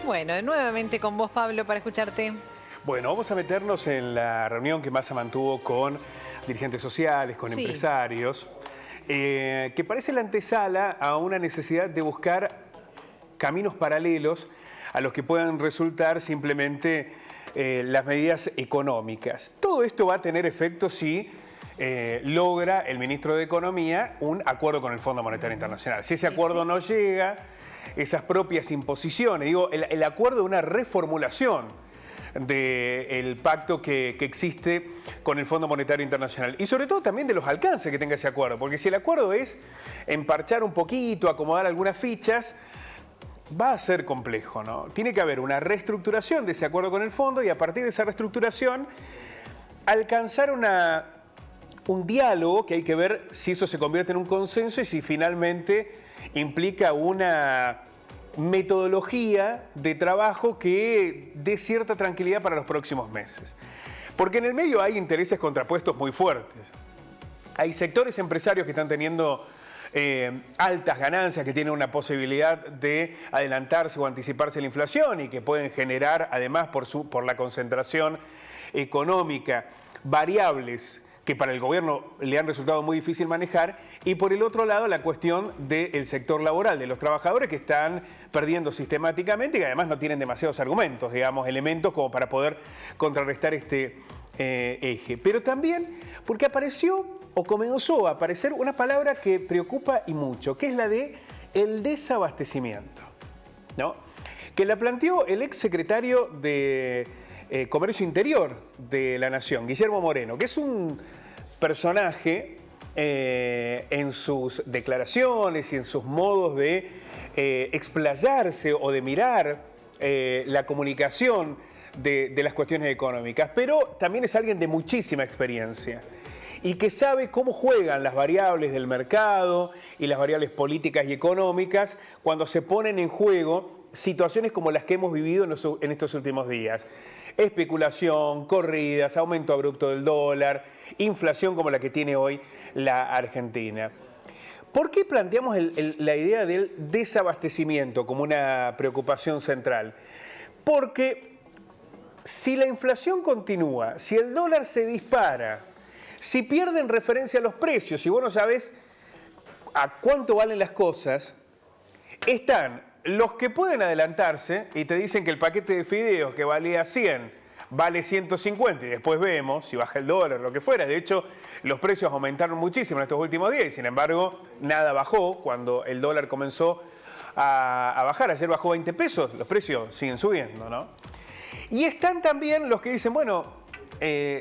Bueno, nuevamente con vos, Pablo, para escucharte. Bueno, vamos a meternos en la reunión que Massa mantuvo con dirigentes sociales, con empresarios, que parece la antesala a una necesidad de buscar caminos paralelos a los que puedan resultar simplemente las medidas económicas. Todo esto va a tener efecto si logra el ministro de Economía un acuerdo con el Fondo Monetario Internacional. Si ese acuerdo no llega, esas propias imposiciones, digo, el acuerdo de una reformulación del pacto que existe con el Fondo Monetario Internacional y sobre todo también de los alcances que tenga ese acuerdo, porque si el acuerdo es emparchar un poquito, acomodar algunas fichas, va a ser complejo, ¿no? Tiene que haber una reestructuración de ese acuerdo con el fondo y a partir de esa reestructuración alcanzar un diálogo que hay que ver si eso se convierte en un consenso y si finalmente implica una metodología de trabajo que dé cierta tranquilidad para los próximos meses. Porque en el medio hay intereses contrapuestos muy fuertes. Hay sectores empresarios que están teniendo altas ganancias, que tienen una posibilidad de adelantarse o anticiparse a la inflación y que pueden generar, además por la concentración económica, variables que para el gobierno le han resultado muy difícil manejar, y por el otro lado la cuestión del sector laboral, de los trabajadores que están perdiendo sistemáticamente y que además no tienen demasiados argumentos, digamos, elementos como para poder contrarrestar este eje. Pero también porque apareció o comenzó a aparecer una palabra que preocupa y mucho, que es la de el desabastecimiento, ¿no? Que la planteó el ex secretario de Comercio Interior de la Nación, Guillermo Moreno, que es un personaje en sus declaraciones y en sus modos de explayarse o de mirar la comunicación de las cuestiones económicas, pero también es alguien de muchísima experiencia y que sabe cómo juegan las variables del mercado y las variables políticas y económicas cuando se ponen en juego situaciones como las que hemos vivido en estos últimos días. Especulación, corridas, aumento abrupto del dólar, inflación como la que tiene hoy la Argentina. ¿Por qué planteamos la idea del desabastecimiento como una preocupación central? Porque si la inflación continúa, si el dólar se dispara, si pierden referencia a los precios, si vos no sabés a cuánto valen las cosas, están los que pueden adelantarse y te dicen que el paquete de fideos que valía 100 vale 150 y después vemos si baja el dólar, lo que fuera. De hecho, los precios aumentaron muchísimo en estos últimos días y sin embargo nada bajó cuando el dólar comenzó a bajar. Ayer bajó 20 pesos, los precios siguen subiendo, ¿no? Y están también los que dicen, bueno,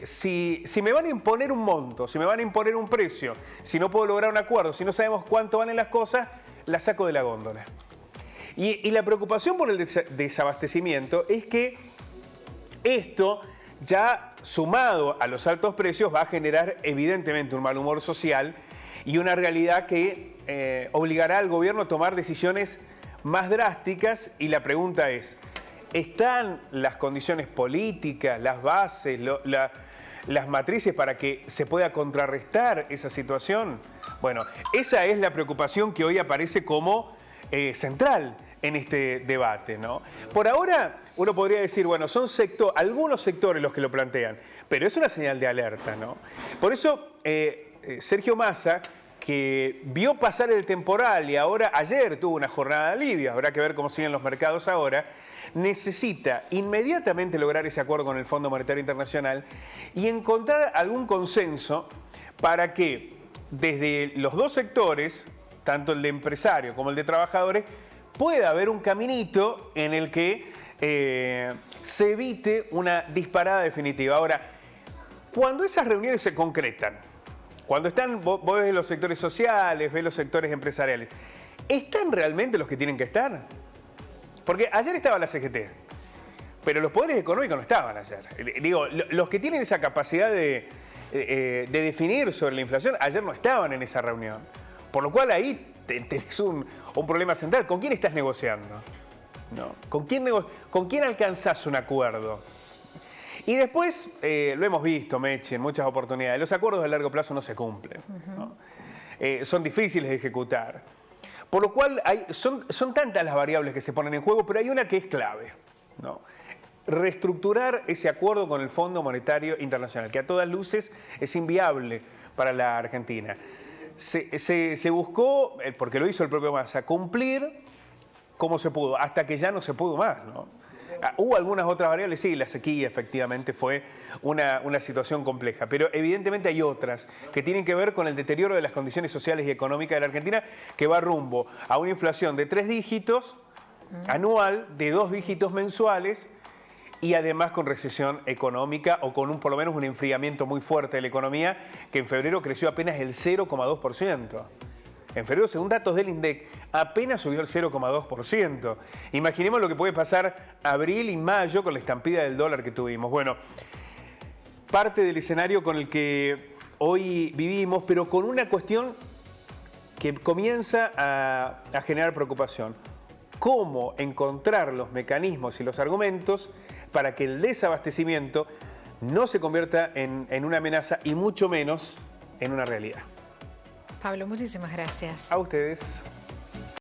si me van a imponer un monto, si me van a imponer un precio, si no puedo lograr un acuerdo, si no sabemos cuánto valen las cosas, las saco de la góndola. Y la preocupación por el desabastecimiento es que esto, ya sumado a los altos precios, va a generar evidentemente un mal humor social y una realidad que obligará al gobierno a tomar decisiones más drásticas. Y la pregunta es, ¿están las condiciones políticas, las bases, las matrices para que se pueda contrarrestar esa situación? Bueno, esa es la preocupación que hoy aparece como central en este debate, ¿no? Por ahora, uno podría decir, bueno, son algunos sectores los que lo plantean, pero es una señal de alerta, ¿no? Por eso, Sergio Massa, que vio pasar el temporal y ayer tuvo una jornada de alivio, habrá que ver cómo siguen los mercados ahora, necesita inmediatamente lograr ese acuerdo con el Fondo Monetario Internacional y encontrar algún consenso para que desde los dos sectores, tanto el de empresarios como el de trabajadores, pueda haber un caminito en el que se evite una disparada definitiva. Ahora, cuando esas reuniones se concretan, cuando están, vos ves los sectores sociales, ves los sectores empresariales, ¿están realmente los que tienen que estar? Porque ayer estaba la CGT, pero los poderes económicos no estaban ayer. Digo, los que tienen esa capacidad de definir sobre la inflación, ayer no estaban en esa reunión. Por lo cual ahí tenés un problema central. ¿Con quién estás negociando? ¿No? ¿Con quién alcanzás un acuerdo? Y después, lo hemos visto, Mechi, en muchas oportunidades, los acuerdos a largo plazo no se cumplen, ¿no? Son difíciles de ejecutar. Por lo cual son tantas las variables que se ponen en juego, pero hay una que es clave, ¿no? Reestructurar ese acuerdo con el Fondo Monetario Internacional, que a todas luces es inviable para la Argentina. Se buscó, porque lo hizo el propio Massa, cumplir como se pudo, hasta que ya no se pudo más, ¿no? Hubo algunas otras variables, sí, la sequía efectivamente fue una situación compleja, pero evidentemente hay otras que tienen que ver con el deterioro de las condiciones sociales y económicas de la Argentina, que va rumbo a una inflación de 3 dígitos anual, de 2 dígitos mensuales, y además con recesión económica o con por lo menos un enfriamiento muy fuerte de la economía, que en febrero creció apenas el 0,2%. En febrero, según datos del INDEC, apenas subió el 0,2%. Imaginemos lo que puede pasar abril y mayo con la estampida del dólar que tuvimos. Bueno, parte del escenario con el que hoy vivimos, pero con una cuestión que comienza a generar preocupación. ¿Cómo encontrar los mecanismos y los argumentos para que el desabastecimiento no se convierta en una amenaza y mucho menos en una realidad? Pablo, muchísimas gracias. A ustedes.